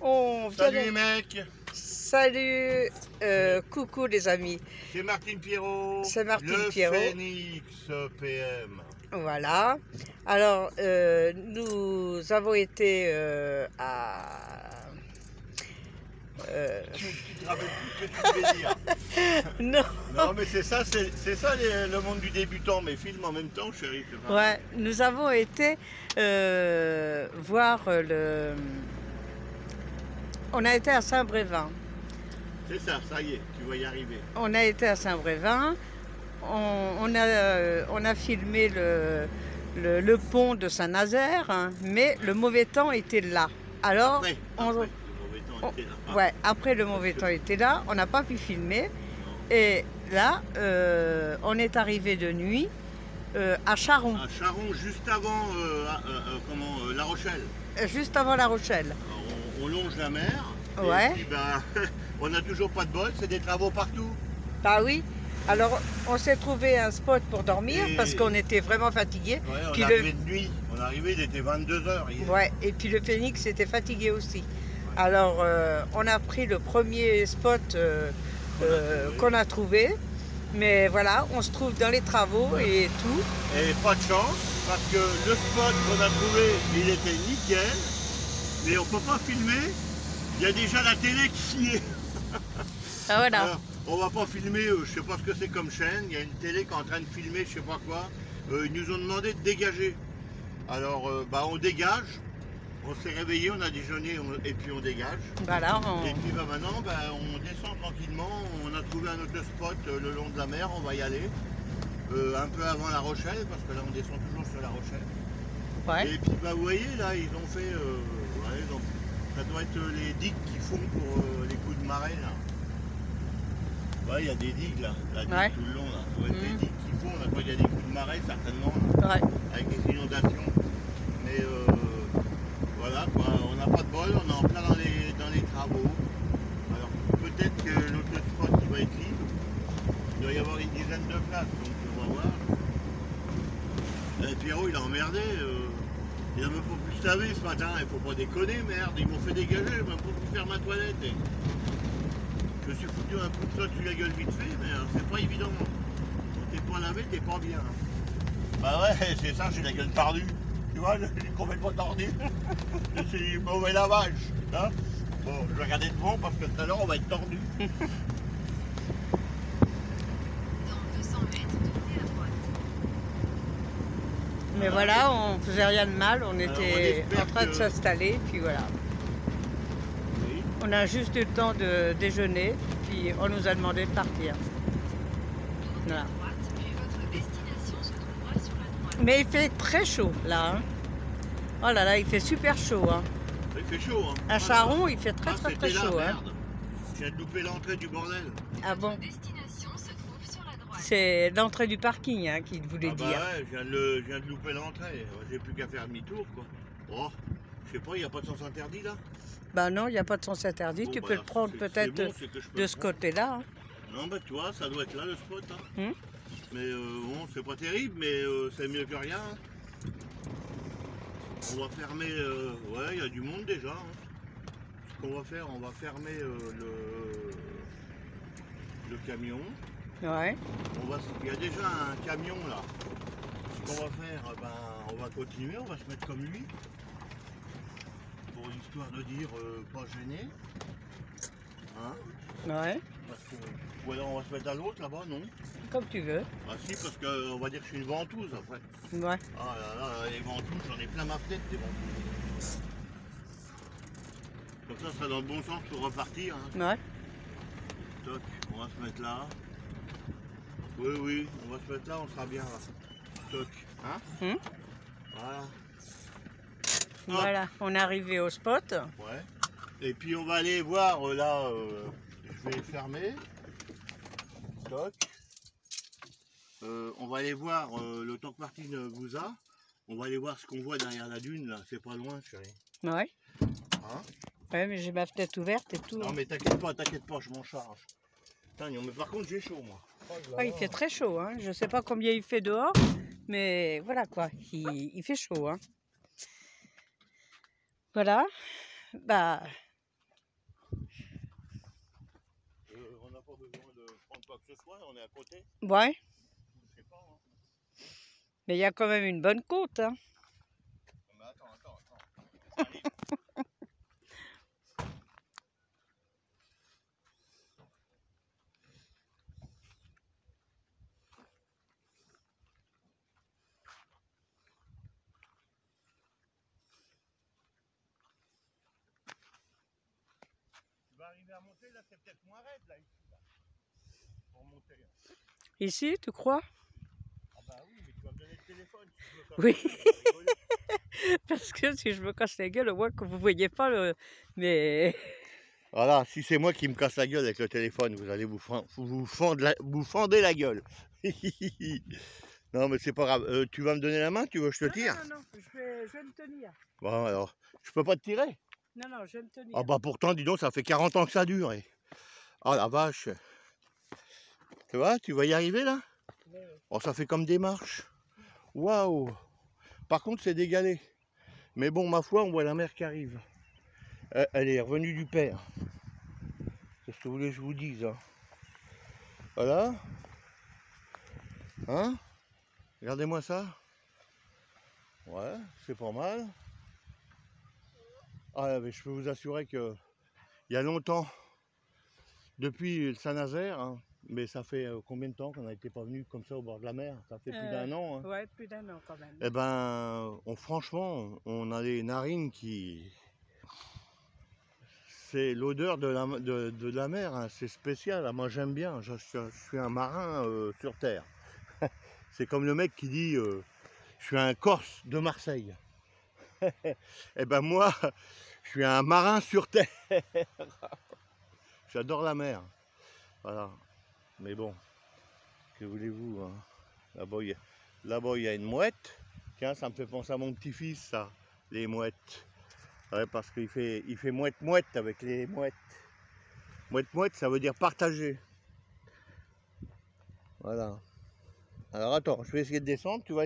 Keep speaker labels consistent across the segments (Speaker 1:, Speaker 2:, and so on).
Speaker 1: On vient
Speaker 2: Salut les mecs,
Speaker 1: Salut, coucou les amis,
Speaker 2: c'est Martine Pierrot,
Speaker 1: c'est Martine
Speaker 2: le
Speaker 1: Pierrot.
Speaker 2: Phénix PM.
Speaker 1: Voilà. Alors, nous avons été
Speaker 2: Tu te rappelles plus ce que tu devais dire.
Speaker 1: non,
Speaker 2: Non mais c'est ça, le monde du débutant, mais filme en même temps chérie, c'est pas
Speaker 1: ouais, nous avons été voir le. On a été à Saint-Brévin.
Speaker 2: C'est ça, ça y est, tu vas y arriver.
Speaker 1: On a été à Saint-Brévin. On a filmé le pont de Saint-Nazaire, hein, mais le mauvais temps était là. Alors,
Speaker 2: Après, le mauvais temps était là.
Speaker 1: ouais, après le
Speaker 2: Parce
Speaker 1: mauvais
Speaker 2: que-
Speaker 1: temps était là, on n'a pas pu filmer.
Speaker 2: non.
Speaker 1: Et là, on est arrivé de nuit à Charon,
Speaker 2: À Charon, juste avant La Rochelle.
Speaker 1: juste avant La Rochelle.
Speaker 2: Alors, on longe la mer,
Speaker 1: Ouais,
Speaker 2: et puis ben, on n'a toujours pas de bol, c'est des travaux partout.
Speaker 1: bah oui. Alors, on s'est trouvé un spot pour dormir
Speaker 2: Et-
Speaker 1: parce qu'on était vraiment fatigués.
Speaker 2: Ouais, on
Speaker 1: Puis
Speaker 2: est arrivé de nuit. On est arrivé, il était 22 h hier.
Speaker 1: ouais, et puis le Phénix était fatigué aussi. Alors, on a pris le premier spot qu'on a trouvé. Mais voilà, on se trouve dans les travaux et tout.
Speaker 2: Et pas de chance, parce que le spot qu'on a trouvé, il était nickel, mais on peut pas filmer. Il y a déjà la télé qui y est.
Speaker 1: Ah voilà.
Speaker 2: Alors, on va pas filmer, je sais pas ce que c'est comme chaîne. Il y a une télé qui est en train de filmer, je sais pas quoi. Ils nous ont demandé de dégager. Alors, bah, on dégage. On s'est réveillé, on a déjeuné et puis on dégage.
Speaker 1: Voilà.
Speaker 2: Et puis bah, maintenant, bah, on descend tranquillement. On a trouvé un autre spot le long de la mer, on va y aller. Un peu avant La Rochelle, parce que là on descend toujours sur La Rochelle.
Speaker 1: Ouais.
Speaker 2: Et puis bah, vous voyez, là ils ont fait, ouais, donc, ça doit être les digues qu'ils font pour les coups de marée là. Ouais, il y a des digues là, la digue
Speaker 1: Ouais.
Speaker 2: tout le long là. Ça doit être des
Speaker 1: Mhm.
Speaker 2: digues qu'ils font, là, quand il y a des coups de marée certainement, là,
Speaker 1: Ouais.
Speaker 2: avec des inondations. Mais voilà quoi, on n'a pas de bol, on est en plein dans les travaux. Alors peut-être que l'autre spot qui va être libre, il doit y avoir une dizaine de places, donc on va voir. Pierrot il a emmerdé, il a même pas pu se laver ce matin, il faut pas déconner merde, ils m'ont fait dégager, j'ai même pas pu faire ma toilette. Et je me suis foutu un coup de flotte sur la gueule vite fait, mais c'est pas évident. Quand t'es pas lavé, t'es pas bien. Bah ouais, c'est ça, j'ai la gueule tordue. Tu vois, je suis complètement tordu. C'est du mauvais lavage. Hein, bon, je vais regarder devant parce que tout à l'heure on va être tordu.
Speaker 1: Mais voilà, on faisait rien de mal, on
Speaker 2: on
Speaker 1: était
Speaker 2: espère
Speaker 1: en train de
Speaker 2: que-
Speaker 1: s'installer, puis voilà.
Speaker 2: Oui.
Speaker 1: On a juste eu le temps de déjeuner, puis on nous a demandé de partir. Voilà. Mais il fait très chaud là. Hein. Oh là là, il fait super chaud. Hein.
Speaker 2: Il fait chaud. Hein.
Speaker 1: À Charon, il fait très très très
Speaker 2: c'était là,
Speaker 1: chaud. Hein.
Speaker 2: merde. Je viens de louper l'entrée du bordel.
Speaker 1: Ah bon? C'est l'entrée du parking hein, qu'il voulait
Speaker 2: Ah bah
Speaker 1: dire.
Speaker 2: ouais, je viens de louper l'entrée. J'ai plus qu'à faire demi-tour quoi. Oh, je sais pas, il n'y a pas de sens interdit là.
Speaker 1: Bah non, il n'y a pas de sens interdit.
Speaker 2: Bon,
Speaker 1: Tu
Speaker 2: bah
Speaker 1: peux le
Speaker 2: alors,
Speaker 1: prendre
Speaker 2: c'est
Speaker 1: peut-être
Speaker 2: bon, c'est que je peux
Speaker 1: de
Speaker 2: le
Speaker 1: ce
Speaker 2: prendre.
Speaker 1: côté-là. Hein.
Speaker 2: Non bah tu vois, ça doit être là le spot. Hein.
Speaker 1: Hmm.
Speaker 2: Mais bon, c'est pas terrible, mais c'est mieux que rien. Hein. On va fermer, ouais, il y a du monde déjà. Hein. Ce qu'on va faire, on va fermer le camion.
Speaker 1: Ouais.
Speaker 2: Il y a déjà un camion là. Ce qu'on va faire, ben, on va continuer, on va se mettre comme lui. Pour histoire de dire pas gêné. Hein,
Speaker 1: Ouais.
Speaker 2: parce que, ou alors on va se mettre à l'autre là-bas, non?
Speaker 1: Comme tu veux.
Speaker 2: Ah si, parce qu'on va dire que je suis une ventouse après.
Speaker 1: Ouais.
Speaker 2: Ah là là, les ventouses, j'en ai plein ma fenêtre des ventouses. Comme ça sera dans le bon sens pour repartir. Hein.
Speaker 1: Ouais.
Speaker 2: Toc, on va se mettre là. Oui, oui, on va se mettre là, on sera bien là. Toc, hein?
Speaker 1: Hmm.
Speaker 2: Voilà.
Speaker 1: Voilà, on est arrivé au spot.
Speaker 2: Ouais. Et puis on va aller voir là, je vais fermer. Toc. On va aller voir le temps que Martine vous a. On va aller voir ce qu'on voit derrière la dune là, c'est pas loin chérie.
Speaker 1: Ouais.
Speaker 2: Hein?
Speaker 1: Ouais, mais j'ai ma fenêtre ouverte et tout.
Speaker 2: Non mais t'inquiète pas, je m'en charge. Putain, mais par contre j'ai chaud moi. Oh là
Speaker 1: Ouais, il
Speaker 2: là.
Speaker 1: fait très chaud. Hein. Je sais pas combien il fait dehors, mais voilà quoi. Il fait chaud. Hein. Voilà. Bah,
Speaker 2: ou quoi que ce soit, on est à côté.
Speaker 1: Ouais,
Speaker 2: Je sais pas, hein.
Speaker 1: mais il y a quand même une bonne côte, hein.
Speaker 2: Mais attends. Ça arrive. Tu vas arriver à monter, là, c'est peut-être moins raide, là, ici, là, pour monter.
Speaker 1: Ici, tu crois?
Speaker 2: Ah bah oui, mais tu vas me donner le téléphone, si je me casse
Speaker 1: Oui.
Speaker 2: la gueule, on va rigoler.
Speaker 1: Parce que si je me casse la gueule, moi que vous voyez pas le. Mais.
Speaker 2: Voilà, si c'est moi qui me casse la gueule avec le téléphone, vous allez vous fendez la gueule. Non, mais c'est pas grave. Tu vas me donner la main, tu veux que je te tire?
Speaker 1: Non, je vais me tenir.
Speaker 2: Bon, alors, je peux pas te tirer?
Speaker 1: Non, je vais me tenir.
Speaker 2: Ah bah pourtant, dis donc, ça fait 40 ans que ça dure. Oh la vache. Tu vois, tu vas y arriver là?
Speaker 1: Oui.
Speaker 2: Oh, ça fait comme des marches. Waouh. Par contre, c'est des galets. Mais bon, ma foi, on voit la mer qui arrive. Elle est revenue du père. Qu'est-ce que vous voulez que je vous dise, hein? Voilà. Hein? Regardez-moi ça. Ouais, c'est pas mal. Ah, mais je peux vous assurer que il y a longtemps, depuis Saint-Nazaire, hein, mais ça fait combien de temps qu'on n'était pas venu comme ça au bord de la mer? Ça fait plus d'un an. Hein.
Speaker 1: Ouais, plus d'un an quand même.
Speaker 2: Eh ben, franchement, on a les narines qui... C'est l'odeur de la mer, hein, c'est spécial. Ah, moi j'aime bien, je suis un marin sur terre. C'est comme le mec qui dit je suis un Corse de Marseille. Eh ben moi, je suis un marin sur terre. J'adore la mer. Voilà. Mais bon, que voulez-vous, hein? Là-bas, il y a une mouette. Tiens, ça me fait penser à mon petit-fils, ça, les mouettes. Ouais, parce qu'il fait mouette-mouette avec les mouettes. Mouette-mouette, ça veut dire partager. Voilà. Alors attends, je vais essayer de descendre. Tu vas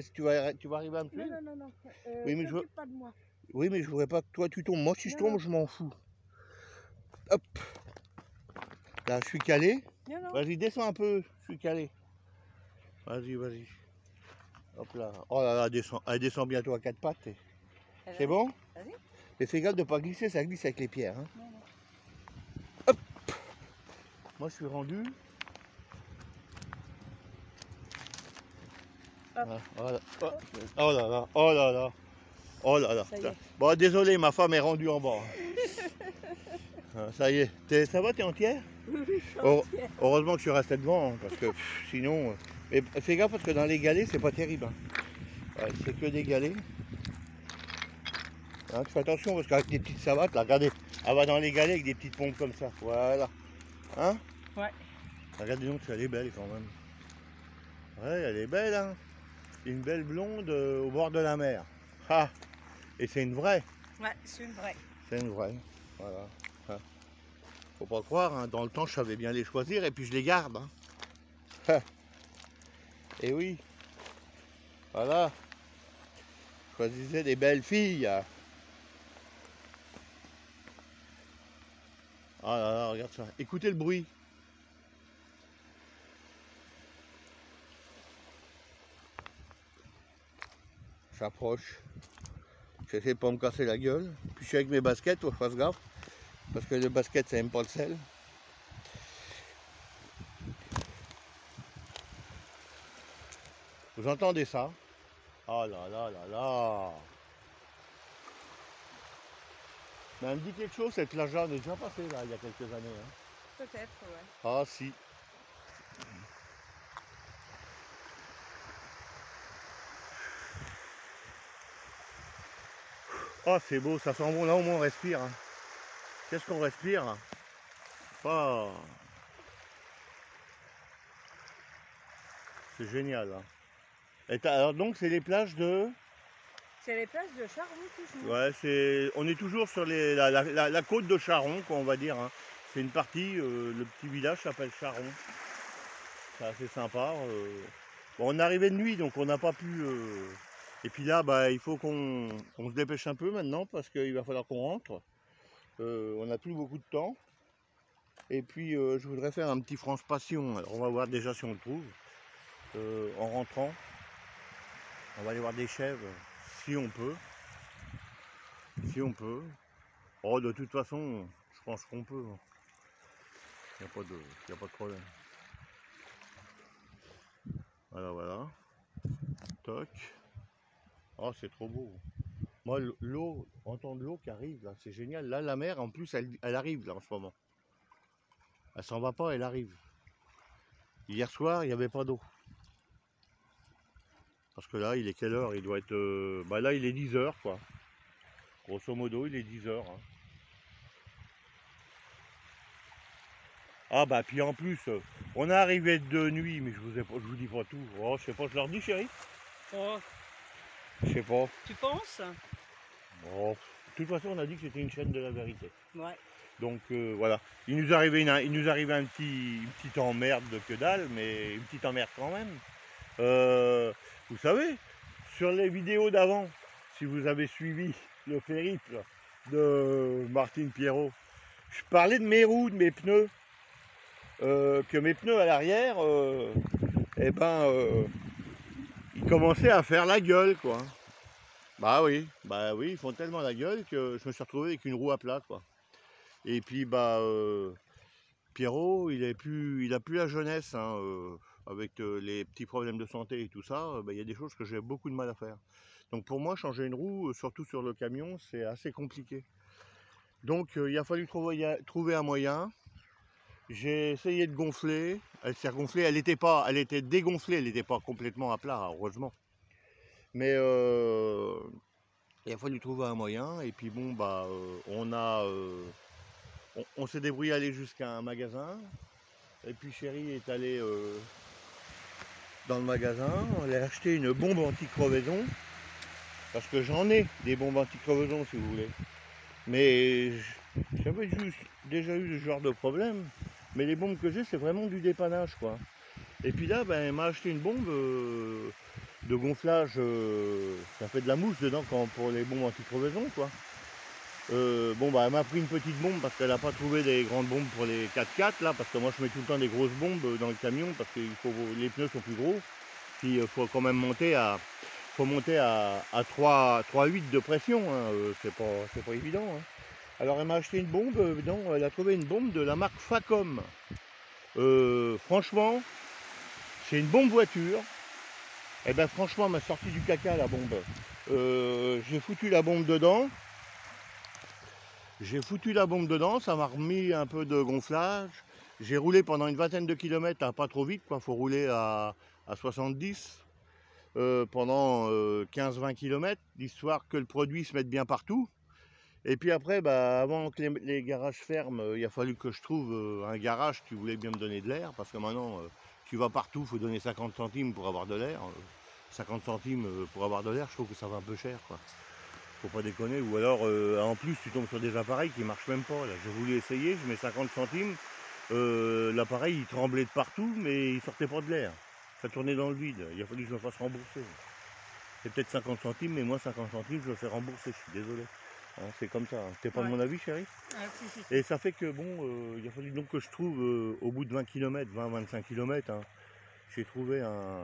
Speaker 2: arriver à me suivre?
Speaker 1: Non.
Speaker 2: Oui, mais
Speaker 1: T'occupe pas de moi.
Speaker 2: Oui, mais je voudrais pas que toi tu tombes. Moi, si je tombe, je m'en fous. Hop. Là, je suis calé.
Speaker 1: Non.
Speaker 2: Vas-y, descends un peu. Je suis calé. Vas-y. Hop là. Oh là là, elle descend bientôt à quatre pattes. C'est bon?
Speaker 1: Vas-y.
Speaker 2: Mais fais gaffe de pas glisser, ça glisse avec les pierres. Hein.
Speaker 1: Non.
Speaker 2: Hop. Moi, je suis rendu.
Speaker 1: Hop.
Speaker 2: Voilà. Oh là là. Oh là là.
Speaker 1: Ça y est.
Speaker 2: Bon, désolé, ma femme est rendue en bas. Ça y est. Ça va, t'es entière?
Speaker 1: Oui, je suis entière.
Speaker 2: Heureusement que je suis resté devant, hein, parce que sinon... Mais fais gaffe parce que dans les galets, c'est pas terrible. Hein. Ouais, c'est que des galets. Hein, tu fais attention parce qu'avec des petites savates, là, regardez, elle va dans les galets avec des petites pompes comme ça. Voilà. Hein?
Speaker 1: Ouais.
Speaker 2: Regardez donc, elle est belle quand même. Ouais, elle est belle, hein. Une belle blonde au bord de la mer. Ah! Et c'est une vraie.
Speaker 1: Ouais, c'est une vraie.
Speaker 2: C'est une vraie. Voilà. Hein. Faut pas croire, hein, dans le temps, je savais bien les choisir et puis je les garde. Hein. Et oui. Voilà. Choisissez des belles filles. Ah là là, regarde ça. Écoutez le bruit. J'approche. J'essaie de pas me casser la gueule. Puis je suis avec mes baskets, faut que je fasse gaffe. Parce que les baskets, ça aime pas le sel. Vous entendez ça? Oh là là là là. Mais elle me dit quelque chose, cette plage là, on est déjà passé là, il y a quelques années. Hein.
Speaker 1: Peut-être, ouais.
Speaker 2: Ah si. Oh c'est beau, ça sent bon, là au moins on respire. Hein. Qu'est-ce qu'on respire? Oh. C'est génial. Hein. Alors donc c'est les plages de...
Speaker 1: C'est les plages de Charon toujours.
Speaker 2: Ouais, on est toujours sur la côte de Charon, quoi, on va dire. Hein. C'est une partie, le petit village s'appelle Charon. C'est assez sympa. Bon, on est arrivé de nuit, donc on n'a pas pu... Et puis là, bah, il faut qu'on se dépêche un peu maintenant, parce qu'il va falloir qu'on rentre. On n'a plus beaucoup de temps. Et puis je voudrais faire un petit France Passion. Alors, on va voir déjà si on le trouve. En rentrant, on va aller voir des chèvres, si on peut. Si on peut. Oh, de toute façon, je pense qu'on peut. Il n'y a pas de problème. Voilà, voilà. Toc. Oh, c'est trop beau. Moi, l'eau, entendre l'eau qui arrive, là, c'est génial. Là, la mer, en plus, elle arrive, là, en ce moment. Elle s'en va pas, elle arrive. Hier soir, il n'y avait pas d'eau. Parce que là, il est quelle heure? Il doit être... bah là, il est 10 heures, quoi. Grosso modo, il est 10 heures. Hein. Ah, bah, puis en plus, on est arrivé de nuit, mais je vous dis pas tout. Oh, je sais pas, je leur dis, chérie?
Speaker 1: Oh,
Speaker 2: Je sais pas.
Speaker 1: tu penses?
Speaker 2: Oh, de toute façon, on a dit que c'était une chaîne de la vérité.
Speaker 1: Ouais.
Speaker 2: Donc voilà. Il nous arrivait une petite emmerde de que dalle, mais une petite emmerde quand même. Vous savez, sur les vidéos d'avant, si vous avez suivi le périple de Martine Pierrot, je parlais de mes roues, de mes pneus. Que mes pneus à l'arrière, ils commençaient à faire la gueule, quoi. Bah oui, ils font tellement la gueule que je me suis retrouvé avec une roue à plat, quoi. Et puis Pierrot, il a plus la jeunesse, hein, avec les petits problèmes de santé et tout ça. Il y a des choses que j'ai beaucoup de mal à faire. Donc pour moi, changer une roue, surtout sur le camion, c'est assez compliqué. Donc il a fallu trouver un moyen. J'ai essayé de gonfler, elle s'est regonflée, elle était dégonflée, elle n'était pas complètement à plat, heureusement. Mais il a fallu trouver un moyen, et puis bon, on s'est débrouillé à aller jusqu'à un magasin, et puis chérie est allée dans le magasin, elle a acheté une bombe anti-crevaison, parce que j'en ai des bombes anti-crevaison si vous voulez. Mais j'avais déjà eu ce genre de problème, mais les bombes que j'ai, c'est vraiment du dépannage, quoi. Et puis là, elle m'a acheté une bombe de gonflage, ça fait de la mousse dedans pour les bombes anti-crevaison, quoi. Elle m'a pris une petite bombe parce qu'elle n'a pas trouvé des grandes bombes pour les 4x4, là, parce que moi je mets tout le temps des grosses bombes dans le camion parce que les pneus sont plus gros. Puis il faut quand même monter à 3,8 de pression, hein, c'est pas évident. Hein. Alors elle m'a acheté une bombe, elle a trouvé une bombe de la marque Facom. Franchement, c'est une bombe voiture. Et ben franchement, elle m'a sorti du caca la bombe. J'ai foutu la bombe dedans. Ça m'a remis un peu de gonflage. J'ai roulé pendant une vingtaine de kilomètres, pas trop vite, quoi. Faut rouler à 70 pendant 15-20 km, l'histoire que le produit se mette bien partout. Et puis après, avant que les garages ferment, il a fallu que je trouve un garage qui voulait bien me donner de l'air, parce que maintenant, tu vas partout, il faut donner 50 centimes pour avoir de l'air. 50 centimes pour avoir de l'air, je trouve que ça va un peu cher, quoi. Faut pas déconner. Ou alors, en plus, tu tombes sur des appareils qui marchent même pas. Là, j'ai voulu essayer, je mets 50 centimes. L'appareil, il tremblait de partout, mais il sortait pas de l'air. Ça tournait dans le vide. Il a fallu que je me fasse rembourser. C'est peut-être 50 centimes, mais moi, 50 centimes, je le fais rembourser. Je suis désolé. Hein, c'est comme ça. T'es pas de mon avis, chérie?
Speaker 1: Ah, si.
Speaker 2: Et ça fait que, il a fallu donc que je trouve, au bout de 20 km, 20-25 km, hein, j'ai trouvé un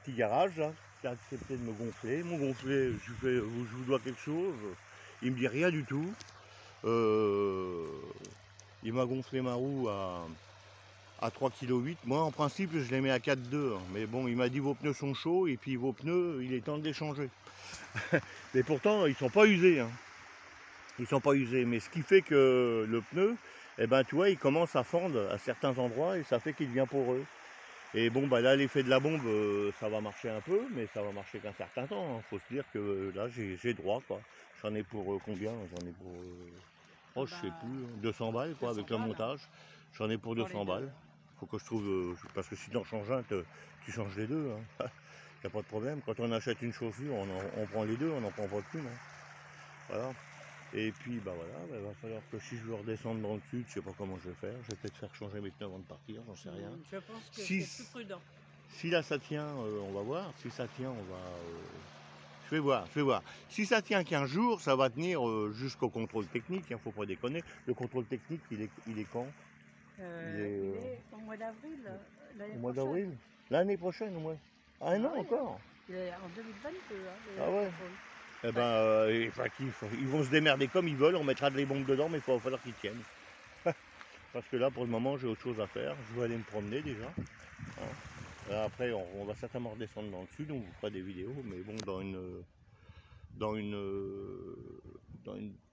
Speaker 2: petit garage là, qui a accepté de me gonfler. Ils m'ont gonflé, je vous dois quelque chose. Il me dit rien du tout. Il m'a gonflé ma roue à 3,8 kg. Moi en principe je les mets à 4,2 kg. Hein. Mais bon, il m'a dit vos pneus sont chauds et puis vos pneus, il est temps de les changer. Mais pourtant ils sont pas usés. Hein. Ils sont pas usés. Mais ce qui fait que le pneu, tu vois, il commence à fendre à certains endroits et ça fait qu'il devient poreux. Et là l'effet de la bombe ça va marcher un peu, mais ça va marcher qu'un certain temps. Hein. Faut se dire que là j'ai droit, quoi. J'en ai pour combien? J'en ai pour je sais plus, 200 balles, quoi, 200 avec le montage. J'en ai pour 200 balles. Faut que je trouve, parce que si tu en changes un, tu changes les deux. Hein. Y a pas de problème. Quand on achète une chaussure, on prend les deux, on n'en prend pas qu'une. Hein. Voilà. Et puis il va falloir que si je veux redescendre dans le sud, je sais pas comment je vais faire. Je vais peut-être faire changer mes pneus avant de partir, j'en sais rien.
Speaker 1: Je pense que c'est plus prudent.
Speaker 2: Si là ça tient, on va voir. Si ça tient, je vais voir, je vais voir. Si ça tient 15 jours, ça va tenir jusqu'au contrôle technique, il ne faut pas déconner. Le contrôle technique, il est quand?
Speaker 1: Il est au mois d'avril, l'année
Speaker 2: Au mois
Speaker 1: prochaine.
Speaker 2: d'avril? L'année prochaine, ouais. Ah, un an
Speaker 1: oui,
Speaker 2: encore?
Speaker 1: Il est en 2022,
Speaker 2: Ah ouais.
Speaker 1: contrôle.
Speaker 2: Eh ben, ils vont se démerder comme ils veulent, on mettra des bombes dedans, mais il va falloir qu'ils tiennent. Parce que là, pour le moment, j'ai autre chose à faire. Je vais aller me promener déjà. Hein. Là, après, on va certainement redescendre dans le sud, on vous fera des vidéos, mais bon, dans une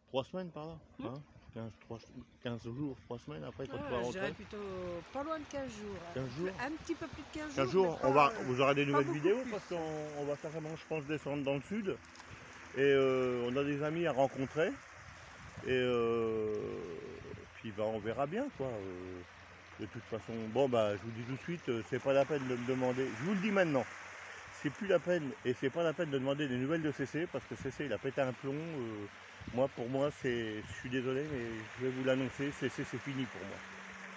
Speaker 2: 3 semaines par là. Hein. 15 jours, 3 semaines après, quand tu vas
Speaker 1: Je dirais
Speaker 2: rentrer.
Speaker 1: plutôt pas loin de 15 jours.
Speaker 2: 15 jours.
Speaker 1: Un petit peu plus de 15 jours.
Speaker 2: 15 jours,
Speaker 1: mais pas,
Speaker 2: vous aurez des nouvelles
Speaker 1: beaucoup
Speaker 2: vidéos
Speaker 1: plus.
Speaker 2: parce qu'on va certainement, je pense, descendre dans le sud. Et on a des amis à rencontrer. Et puis bah, on verra bien quoi. De toute façon, bon bah je vous dis tout de suite, c'est pas la peine de me demander. Je vous le dis maintenant, c'est plus la peine et c'est pas la peine de demander des nouvelles de CC parce que CC il a pété un plomb. Moi pour moi je suis désolé mais je vais vous l'annoncer, CC c'est fini pour moi.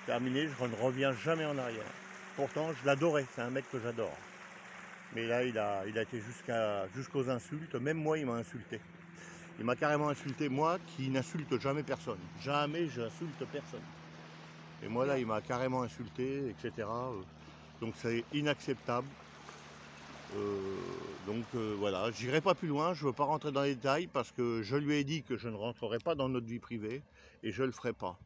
Speaker 2: Terminé, je ne reviens jamais en arrière. Pourtant je l'adorais, c'est un mec que j'adore. Mais là il a été jusqu'aux insultes, même moi il m'a insulté. Il m'a carrément insulté, moi qui n'insulte jamais personne. Jamais j'insulte personne. Et moi là, il m'a carrément insulté, etc. Donc c'est inacceptable. Voilà, j'irai pas plus loin, je ne veux pas rentrer dans les détails parce que je lui ai dit que je ne rentrerai pas dans notre vie privée et je ne le ferai pas.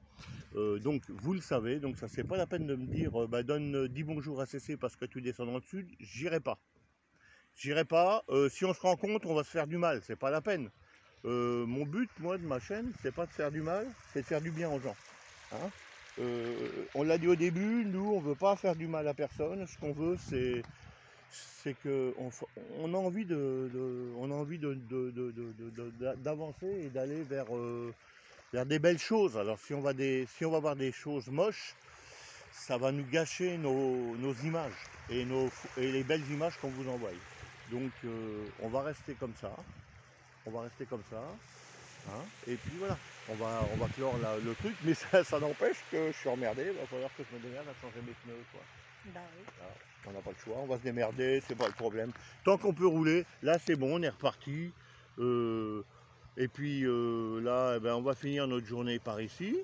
Speaker 2: Donc vous le savez, donc ça c'est pas la peine de me dire donne 10 bonjours à CC parce que tu descends dans le sud, j'irai pas. J'irai pas, si on se rencontre, on va se faire du mal, c'est pas la peine. Mon but, moi, de ma chaîne, c'est pas de faire du mal, c'est de faire du bien aux gens. Hein. On l'a dit au début, nous, on veut pas faire du mal à personne. Ce qu'on veut, c'est que on a envie d'avancer et d'aller vers des belles choses. Alors, si on va voir des choses moches, ça va nous gâcher nos images et les belles images qu'on vous envoie. Donc, on va rester comme ça. On va rester comme ça. Hein, et puis voilà, on va clore le truc, mais ça n'empêche que je suis emmerdé, il va falloir que je me démerde à changer mes pneus. Quoi.
Speaker 1: Bah oui.
Speaker 2: Alors, on n'a pas le choix, on va se démerder, c'est pas le problème. Tant qu'on peut rouler, là c'est bon, on est reparti. Et puis là, eh ben, on va finir notre journée par ici.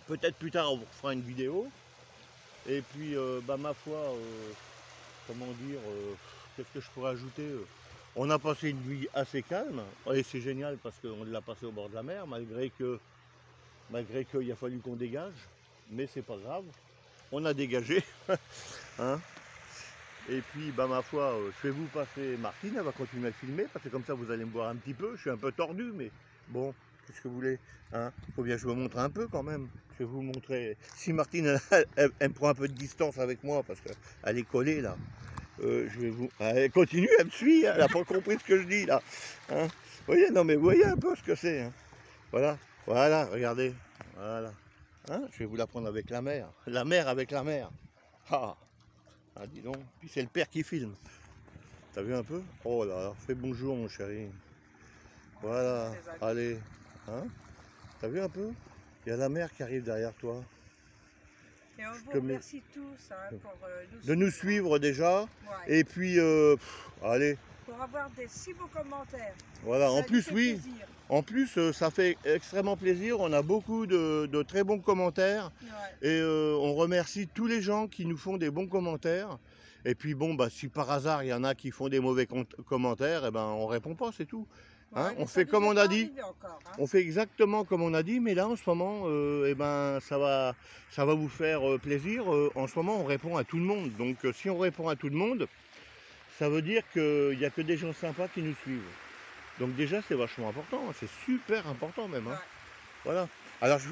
Speaker 2: Peut-être plus tard, on vous fera une vidéo. Et puis, ma foi, comment dire, qu'est-ce que je pourrais ajouter on a passé une nuit assez calme, et c'est génial parce qu'on l'a passé au bord de la mer, malgré qu'il a fallu qu'on dégage, mais c'est pas grave, on a dégagé. Hein. Et puis, ma foi, je vais vous passer Martine, elle va continuer à filmer, parce que comme ça vous allez me voir un petit peu, je suis un peu tordu, mais bon, qu'est-ce que vous voulez, hein, faut bien que je vous montre un peu quand même. Je vais vous montrer, si Martine, elle prend un peu de distance avec moi, parce qu'elle est collée là. Je vais vous... Elle continue, elle me suit, hein, elle n'a pas compris ce que je dis là. Hein, vous voyez, non mais vous voyez un peu ce que c'est. Hein. Voilà, regardez. Voilà. Hein, je vais vous la prendre avec la mer. La mer avec la mer. Ah, dis donc. Puis c'est le père qui filme. T'as vu un peu? Oh là là, fais bonjour mon chéri. Voilà, allez. Hein, t'as vu un peu? Il y a la mer qui arrive derrière toi.
Speaker 1: Et on vous remercie tous pour
Speaker 2: de nous suivre déjà. Ouais. Et puis, allez.
Speaker 1: Pour avoir des si beaux commentaires.
Speaker 2: Voilà, en plus, oui. Plaisir. En plus, ça fait extrêmement plaisir. On a beaucoup de très bons commentaires. Ouais. Et on remercie tous les gens qui nous font des bons commentaires. Et puis, bon, si par hasard, il y en a qui font des mauvais commentaires, eh ben, on répond pas, c'est tout. Hein, on fait comme on a dit, encore, hein. On fait exactement comme on a dit, mais là en ce moment, eh ben, ça va vous faire plaisir. En ce moment, on répond à tout le monde. Donc, si on répond à tout le monde, ça veut dire qu'il n'y a que des gens sympas qui nous suivent. Donc déjà, c'est vachement important. C'est super important même. Hein. Ouais. Voilà. Alors, je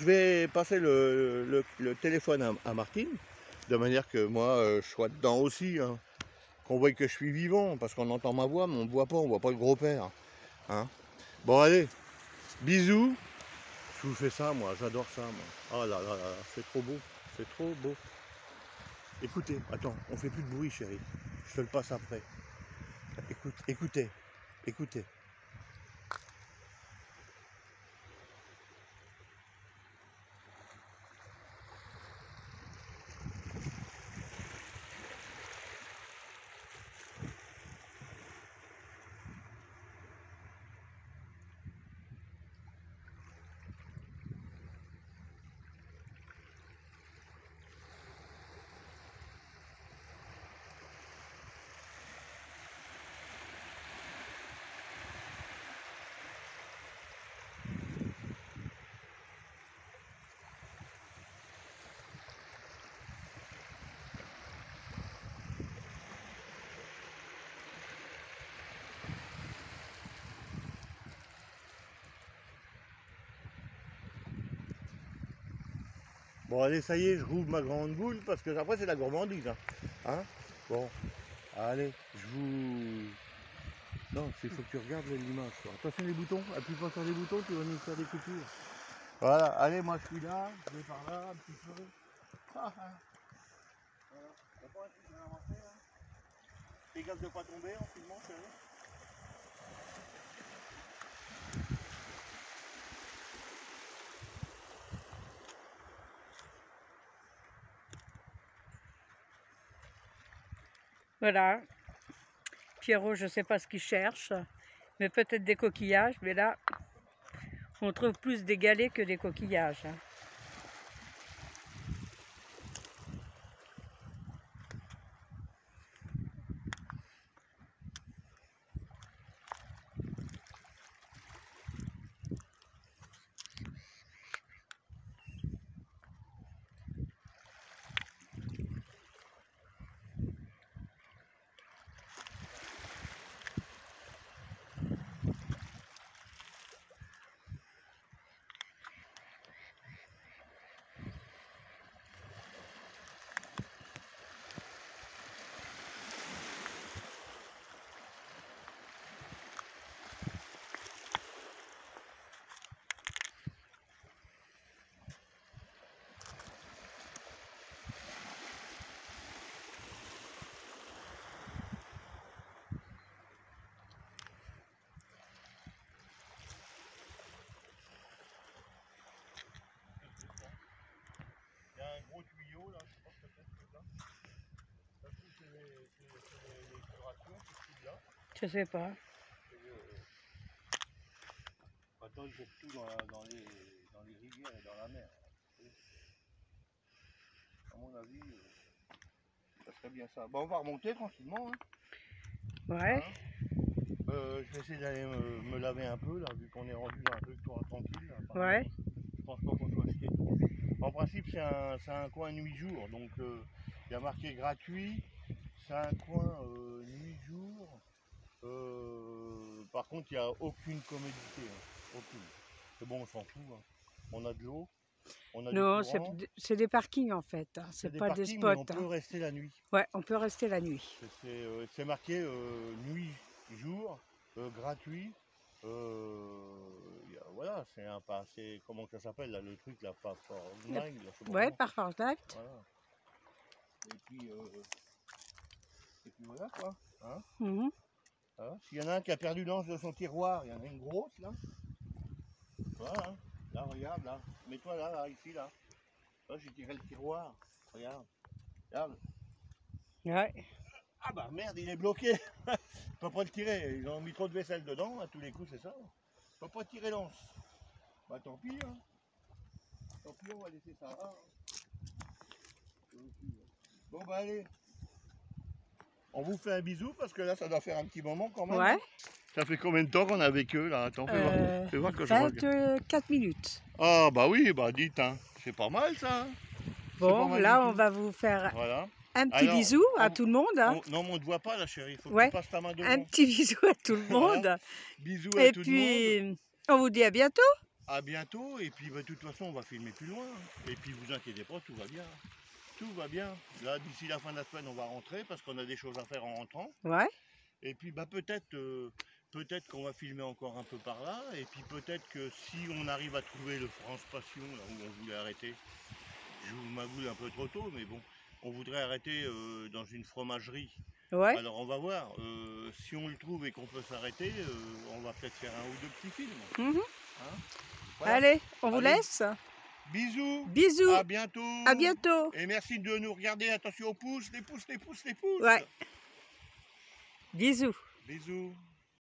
Speaker 2: vais passer le téléphone à Martine, de manière que moi, je sois dedans aussi. Hein. Qu'on voit que je suis vivant, parce qu'on entend ma voix, mais on ne voit pas, on voit pas le gros père. Hein. Bon allez, bisous. Je vous fais ça moi, j'adore ça moi. Oh là là là, c'est trop beau, c'est trop beau. Écoutez, attends, on fait plus de bruit chérie. Je te le passe après. Écoutez. Bon, allez, ça y est, je rouvre ma grande boule parce que après, c'est la gourmandise. Hein. Bon, allez, je vous... Non, il faut que tu regardes l'image. Attention les boutons, appuie pas sur les boutons, tu vas nous faire des coupures. Voilà, allez, moi je suis là, je vais par là, un petit peu. Voilà, t'as pas un truc à avancer, hein. Fais gaffe de pas tomber en filmant, chérie.
Speaker 1: Voilà. Pierrot, je ne sais pas ce qu'il cherche, mais peut-être des coquillages. Mais là, on trouve plus des galets que des coquillages.
Speaker 2: Il y a un gros tuyau là, je pense que c'est ça. Ça se trouve c'est les curations, c'est ce là.
Speaker 1: Je sais pas.
Speaker 2: Maintenant ils jettent tout dans les rivières et dans la mer. À mon avis, ça serait bien ça. Bon, on va remonter tranquillement. Hein.
Speaker 1: Ouais.
Speaker 2: Je vais essayer d'aller me laver un peu là, vu qu'on est rendu dans un truc tranquille. Là,
Speaker 1: Ouais.
Speaker 2: je pense pas qu'on soit acheté. En principe, c'est un coin nuit-jour, donc il y a marqué gratuit. C'est un coin nuit-jour. Par contre, il n'y a aucune commodité. Hein, aucune. C'est bon, on s'en fout. Hein. On a de l'eau, on a
Speaker 1: Non,
Speaker 2: du courant.
Speaker 1: c'est des parkings en fait. Hein. C'est pas des spots.
Speaker 2: Mais on peut rester la nuit.
Speaker 1: Ouais, on peut rester la nuit.
Speaker 2: C'est marqué nuit-jour, gratuit. Voilà, c'est comment ça s'appelle là, le truc là, pas Fortnite.
Speaker 1: Ouais, par Fortnite.
Speaker 2: Voilà. Et puis voilà quoi. Hein. Voilà. S'il y en a un qui a perdu l'ange de son tiroir, il y en a une grosse là. Voilà. Hein. Là, regarde là. Mets-toi là, ici là. Là, j'ai tiré le tiroir. Regarde. Regarde.
Speaker 1: Ouais.
Speaker 2: Ah bah merde, il est bloqué. Je peux pas le tirer. Ils ont mis trop de vaisselle dedans. À tous les coups, c'est ça. Je peux pas tirer l'anse. Bah tant pis. Hein. Tant pis, on va laisser ça là. Bon bah allez. On vous fait un bisou parce que là, ça doit faire un petit moment quand même.
Speaker 1: Ouais.
Speaker 2: Ça fait combien de temps qu'on est avec eux là? Attends, fais voir que je regarde.
Speaker 1: 24 minutes.
Speaker 2: Ah bah oui, bah dites, hein. C'est pas mal ça.
Speaker 1: Bon, là on va vous faire un petit bisou à tout le monde. Hein.
Speaker 2: Non, mais on ne te voit pas là chérie, il faut que
Speaker 1: ouais.
Speaker 2: tu passes ta main devant.
Speaker 1: Un petit bisou à tout le monde.
Speaker 2: Voilà. Bisous à tout le monde.
Speaker 1: Et puis, on vous dit à bientôt.
Speaker 2: À bientôt, et puis bah, de toute façon on va filmer plus loin. Et puis vous inquiétez pas, tout va bien. Tout va bien. Là, d'ici la fin de la semaine, on va rentrer parce qu'on a des choses à faire en rentrant.
Speaker 1: Ouais.
Speaker 2: Et puis bah peut-être qu'on va filmer encore un peu par là. Et puis peut-être que si on arrive à trouver le France Passion, là où on voulait arrêter, je vous m'avoue un peu trop tôt, mais bon, on voudrait arrêter dans une fromagerie.
Speaker 1: Ouais.
Speaker 2: Alors on va voir. Si on le trouve et qu'on peut s'arrêter, on va peut-être faire un ou deux petits films. Hein, voilà.
Speaker 1: Allez, on vous laisse.
Speaker 2: Bisous.
Speaker 1: Bisous.
Speaker 2: À bientôt.
Speaker 1: À bientôt.
Speaker 2: Et merci de nous regarder. Attention aux pouces, les pouces, les pouces, les pouces.
Speaker 1: Ouais. Bisous.
Speaker 2: Bisous.